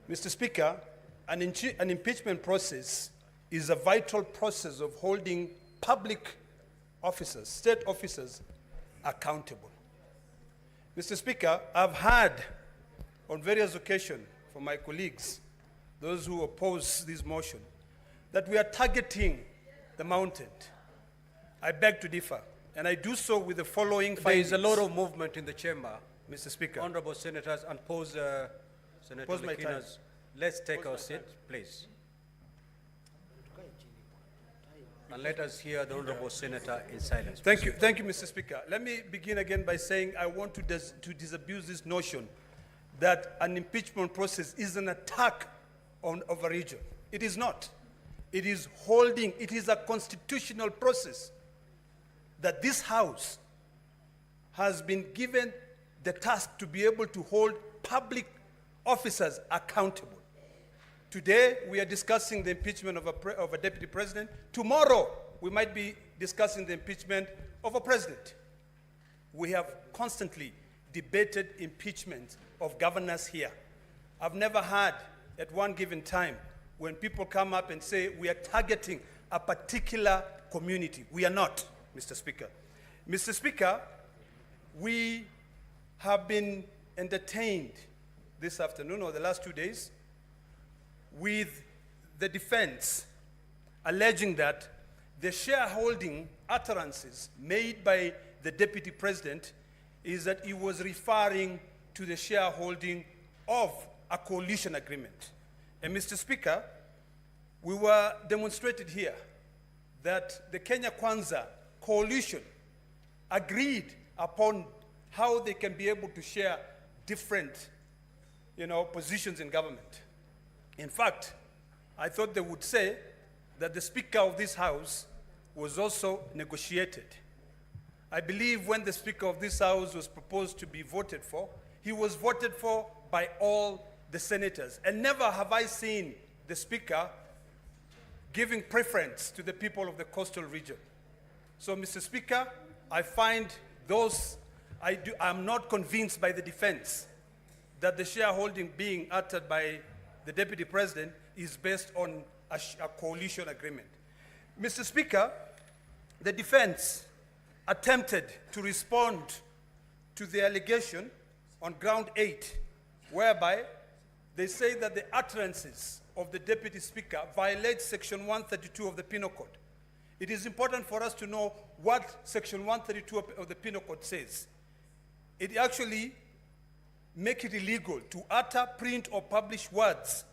Mr. Speaker, an impeachment process is a vital process of holding public officers, state officers, accountable. Mr. Speaker, I've heard on various occasions from my colleagues, those who oppose this motion, that we are targeting the mountain. I beg to differ, and I do so with the following findings. There is a lot of movement in the chamber. Mr. Speaker. Honorable Senators, and Senator Kina's. Let's take our seat, please. And let us hear the Honorable Senator in silence. Thank you, Mr. Speaker. Let me begin again by saying I want to disabuse this notion that an impeachment process is an attack on a region. It is not. It is a constitutional process that this House has been given the task to be able to hold public officers accountable. Today, we are discussing the impeachment of a deputy president. Tomorrow, we might be discussing the impeachment of a president. We have constantly debated impeachment of governors here. I've never had, at one given time, when people come up and say we are targeting a particular community. We are not, Mr. Speaker. Mr. Speaker, we have been entertained this afternoon or the last 2 days with the defense alleging that the shareholding utterances made by the deputy president is that he was referring to the shareholding of a coalition agreement. And Mr. Speaker, we were demonstrated here that the Kenya Kwanza coalition agreed upon how they can be able to share different, positions in government. In fact, I thought they would say that the Speaker of this House was also negotiated. I believe when the Speaker of this House was proposed to be voted for, he was voted for by all the senators. And never have I seen the Speaker giving preference to the people of the coastal region. So, Mr. Speaker, I find I'm not convinced by the defense that the shareholding being uttered by the Deputy President is based on a coalition agreement. Mr. Speaker, the defense attempted to respond to the allegation on ground 8, whereby they say that the utterances of the Deputy Speaker violate Section 132 of the Penal Code. It is important for us to know what Section 132 of the Penal Code says. It actually makes it illegal to utter, print, or publish words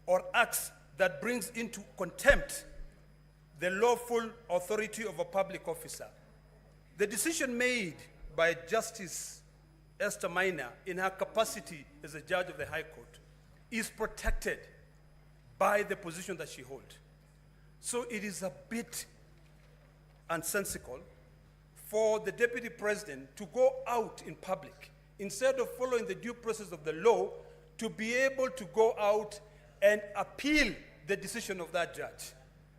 or acts that brings into contempt the lawful authority of a public officer. The decision made by Justice Esther Maina in her capacity as a judge of the High Court is protected by the position that she holds. So it is a bit nonsensical for the Deputy President to go out in public, instead of following the due process of the law, to be able to go out and appeal the decision of that judge.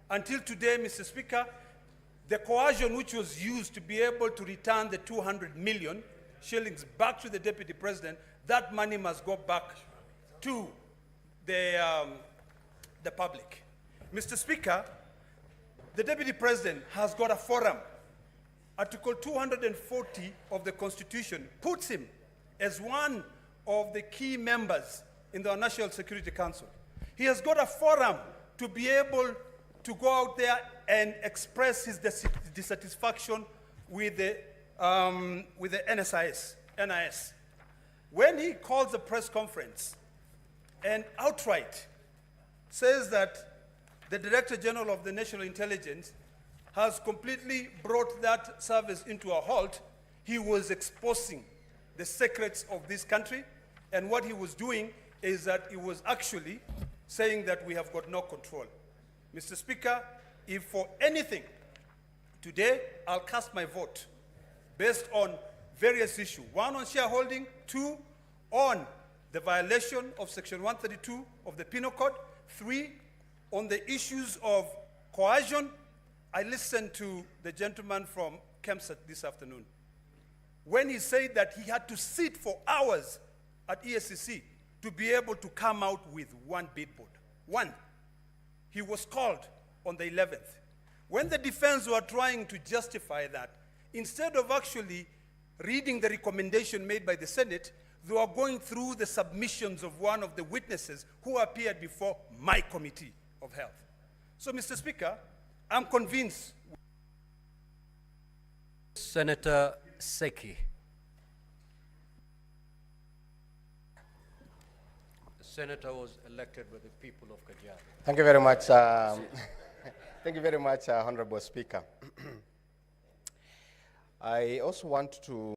Until today, Mr. Speaker, the coercion which was used to be able to return the 200 million shillings back to the Deputy President, that money must go back to the public. Mr. Speaker, the Deputy President has got a forum. Article 240 of the Constitution puts him as one of the key members in the National Security Council. He has got a forum to be able to go out there and express his dissatisfaction with the NIS. When he calls a press conference and outright says that the Director General of the National Intelligence has completely brought that service into a halt, he was exposing the secrets of this country, and what he was doing is that he was actually saying that we have got no control. Mr. Speaker, if for anything, today I'll cast my vote based on various issues. One, on shareholding. Two, on the violation of Section 132 of the Penal Code. Three, on the issues of coercion. I listened to the gentleman from Kempsett this afternoon when he said that he had to sit for hours at ESCC to be able to come out with one billboard. One. He was called on the 11th. When the defense were trying to justify that, instead of actually reading the recommendation made by the Senate, they were going through the submissions of one of the witnesses who appeared before my Committee of Health. So, Mr. Speaker, I'm convinced. Senator Seki. The senator was elected by the people of Kajiado. Thank you very much. Thank you very much, Honorable Speaker. I also want to